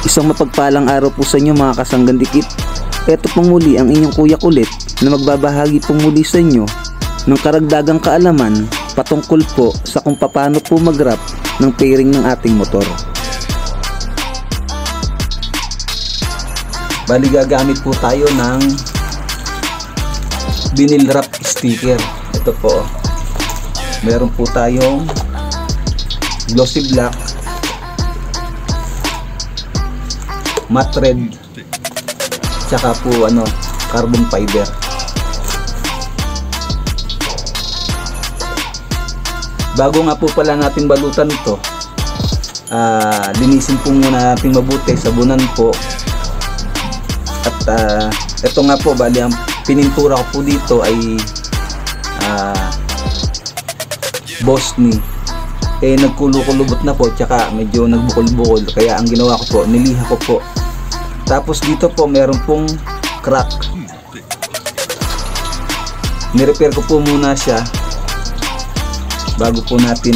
Isang mapagpalang araw po sa inyo mga kasanggandikit. Ito pong muli ang inyong Kuya Kulit na magbabahagi pong muli sa inyo ng karagdagang kaalaman patungkol po sa kung paano po mag-wrap ng fairing ng ating motor. Bali gagamit po tayo ng vinyl wrap sticker. Ito po, meron po tayong glossy black, matte red, tsaka po carbon fiber. Bago nga po pala natin balutan ito, linisin po muna natin mabuti, sabunan po. At ito nga po, bali ang pinintura ko po dito ay Bosni. Nagkulukulubot na po, tsaka medyo nagbukol-bukol, kaya ang ginawa ko po, niliha ko po. Tapos dito po meron pong crack, nirepair ko po muna siya bago po natin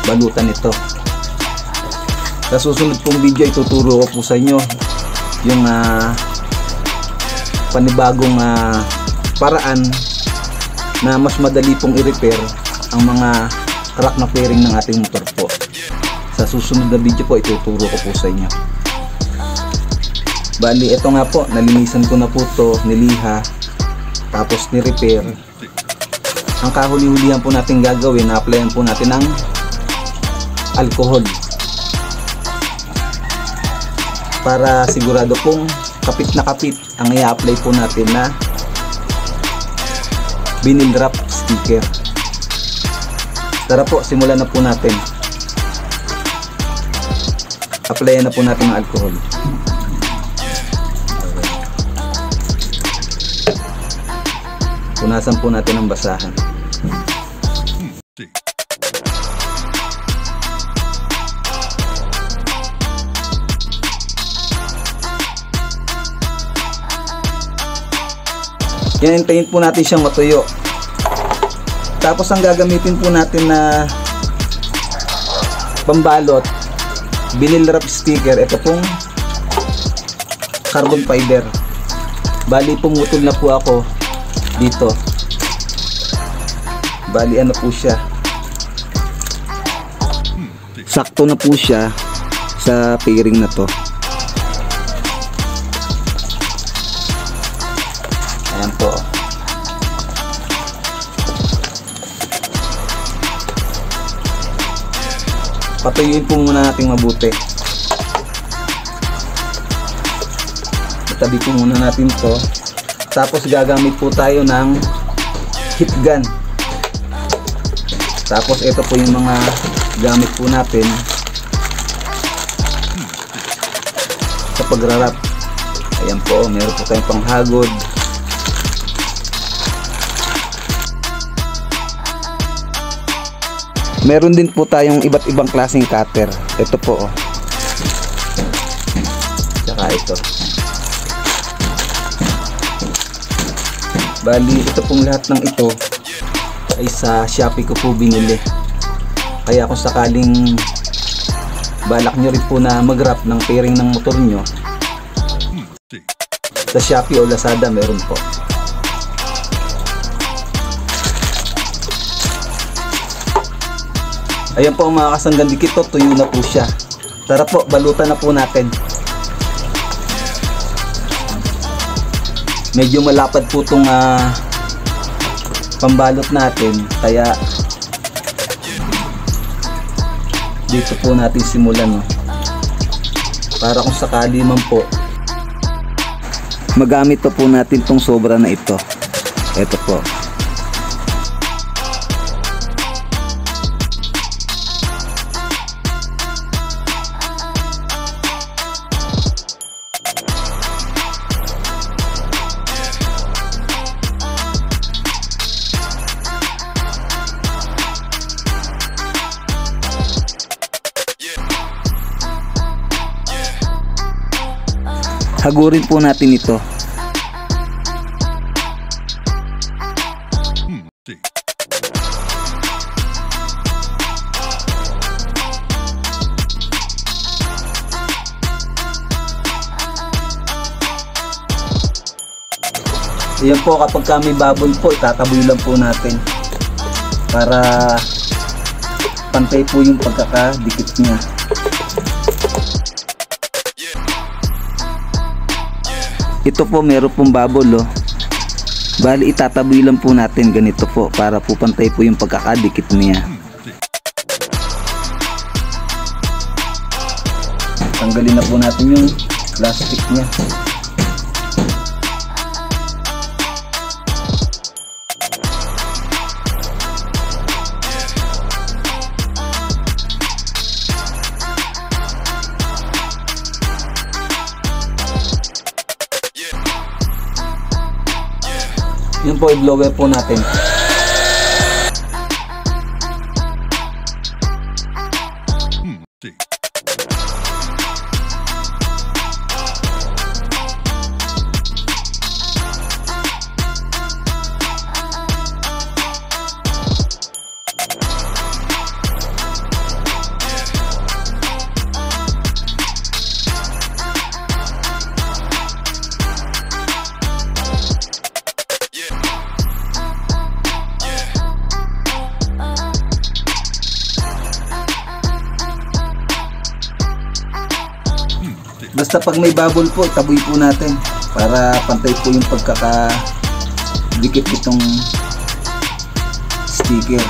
balutan ito. Sa susunod pong video ituturo ko po sa inyo yung panibagong paraan na mas madali pong i-repair ang mga crack na fairing ng ating motor po. Sa susunod na video po ituturo ko po sa inyo. Bali ito nga po, nalinisan ko na po to, niliha, tapos ni-repair. Ang kahuli-hulihan po natin gagawin, na-applyan po natin ng alcohol para sigurado pong kapit na kapit ang i-apply po natin na vinyl wrap sticker. Tara po, simulan na po natin. Applyan na po natin ang alcohol. Punasan po natin ang basahan. Yan, hintayin po natin siyang matuyo. Tapos ang gagamitin po natin na pambalot, vinyl wrap sticker, ito pong carbon fiber. Bali pumutol na po ako dito. Bali po siya, sakto na po siya sa fairing na to. Ayan po. Patuyuin po muna natin mabuti. Itabi po muna natin to. Tapos gagamit po tayo ng heat gun. Tapos ito po yung mga gamit po natin sa pagrarap. Ayan po, meron po tayong panghagod. Meron din po tayong iba't ibang klaseng cutter. Ito po tsaka ito. Bali ito pong lahat ng ito ay sa Shopee ko po binili. Kaya kung sakaling balak nyo rin po na mag-wrap ng fairing ng motor nyo, sa Shopee o Lazada meron po. Ayan po mga kasanggandikit, tuyo na po siya. Tara po, balutan na po natin. Medyo malapad po itong pambalot natin, kaya dito po natin simulan, para kung sakali man po magamit pa po natin itong sobra na ito. Ito po. Hagurin po natin ito. Ayan po, kapag kami bubble po, itataboy lang po natin para pantay po yung pagkakadikit niya. Ito po, meron pong bubble oh. Bali itataboy lang po natin ganito po para po pantay po yung pagkakadikit niya. Tanggalin na po natin yung plastic niya. Yun po, i-blower po natin. Basta pag may bubble po, taboy po natin para pantay po yung pagkakadikit itong sticker.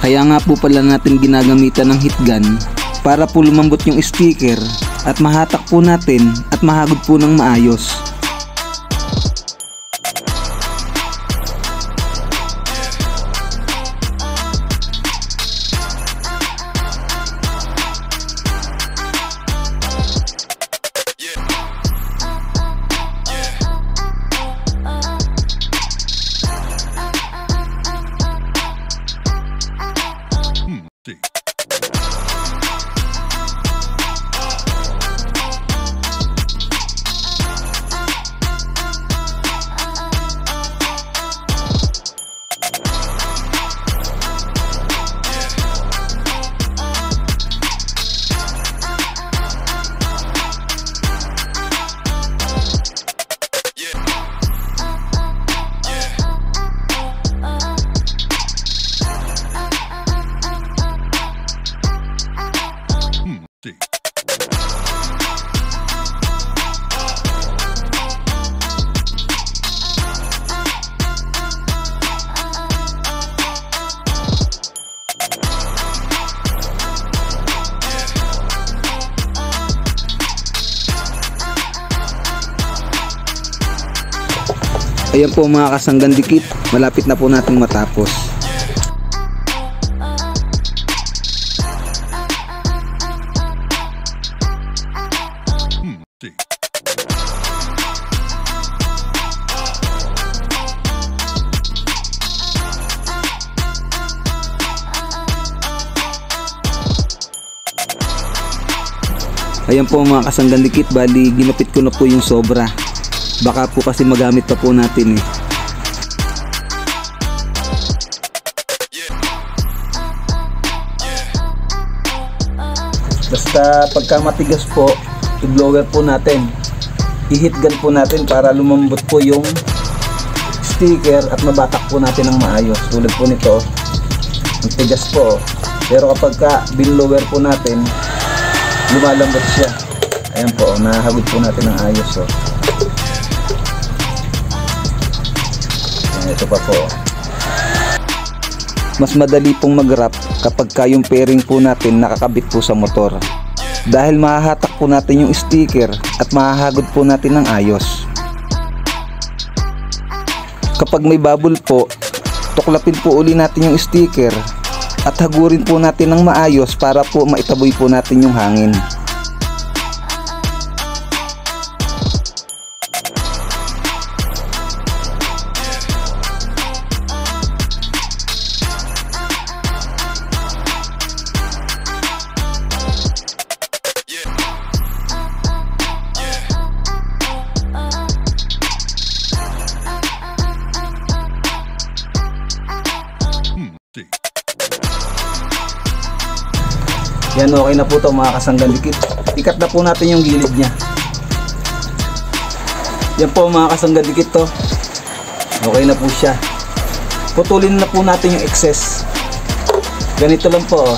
Kaya nga po pala natin ginagamitan ng heat gun para po lumambot yung sticker at mahatak po natin at mahagod po ng maayos. Ayan po mga kasanggan dikit, malapit na po nating matapos. Ayan po mga kasanggan dikit, bali ginapit ko na po yung sobra. Baka po kasi magamit pa po natin eh. Basta pagka matigas po, i-blower po natin. I-heat gun po natin para lumambot po yung sticker at mabatak po natin ng maayos. Tulad po nito, ang tigas po. Pero kapag ka binlower po natin, lumalambot siya. Ayan po, nahagod po natin ng ayos. Oh. Ayan, ito pa po. Mas madali pong mag-wrap kapag ka yung pairing po natin nakakabit po sa motor. Dahil mahahatak po natin yung sticker at mahahagod po natin ng ayos. Kapag may bubble po, tuklapin po uli natin yung sticker at hagurin po natin ng maayos para po maitaboy po natin yung hangin. Yan, okay na po ito mga kasanggan dikit. Ikat na po natin yung gilid nya. Yan po mga kasanggan dikit to. Okay na po siya. Putulin na po natin yung excess. Ganito lang po oh.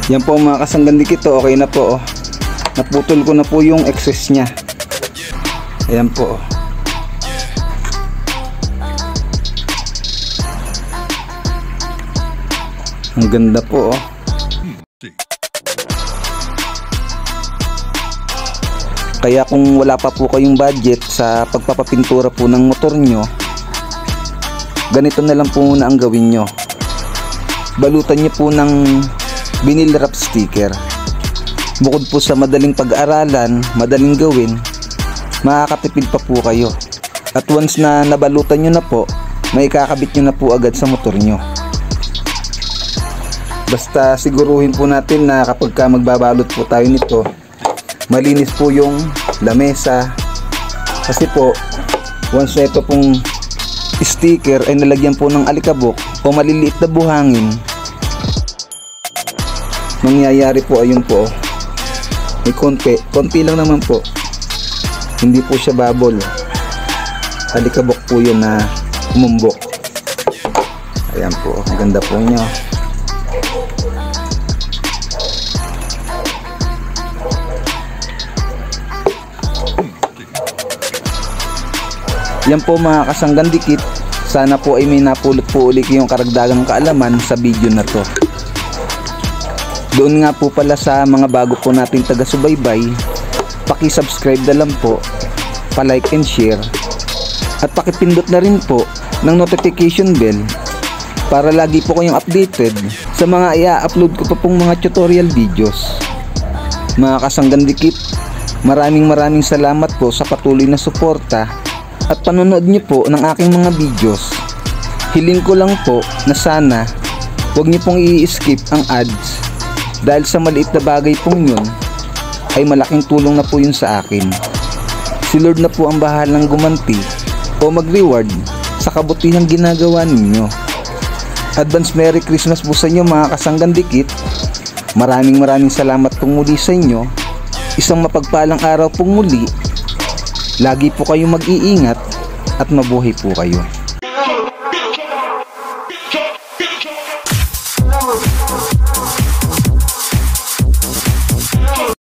Yan po mga kasanggan dikit, okay na po oh. Naputol ko na po yung excess nya. Ayan po. Ang ganda po oh. Kaya kung wala pa po kayong budget sa pagpapapintura po ng motor nyo, ganito na lang po muna ang gawin nyo. Balutan nyo po ng vinyl wrap sticker. Bukod po sa madaling pag-aralan, madaling gawin, makakatipid pa po kayo. At once na nabalutan nyo na po, may kakabit nyo na po agad sa motor nyo. Basta siguruhin po natin na kapag ka magbabalot po tayo nito, malinis po yung lamesa. Kasi po, once na ito pong sticker ay nalagyan po ng alikabok o maliliit na buhangin, mangyayari po ayun po, may konti lang naman po, hindi po siya bubble, alikabok po yun na umumbok. Ayan po, ang ganda po nyo. Yan po mga kasanggan dikit, sana po ay may napulot po ulit yung karagdagang kaalaman sa video na to. Doon nga po pala sa mga bago po nating taga-subaybay, paki-subscribe na lang po, pa-like and share, at pakipindot na rin po ng notification bell para lagi po kayong updated sa mga i-upload ko pa pong mga tutorial videos. Mga kasanggan dikit, maraming salamat po sa patuloy na suporta at panonood niyo po ng aking mga videos. Hiling ko lang po na sana huwag niyo pong i-skip ang ads, dahil sa maliit na bagay pong yun ay malaking tulong na po yun sa akin. Si Lord na po ang bahalang gumanti o mag-reward sa kabutihang ginagawa ninyo. Advance Merry Christmas po sa inyo mga kasanggan dikit. Maraming salamat pong muli sa inyo. Isang mapagpalang araw pong muli. Lagi po kayong mag-iingat at mabuhay po kayo.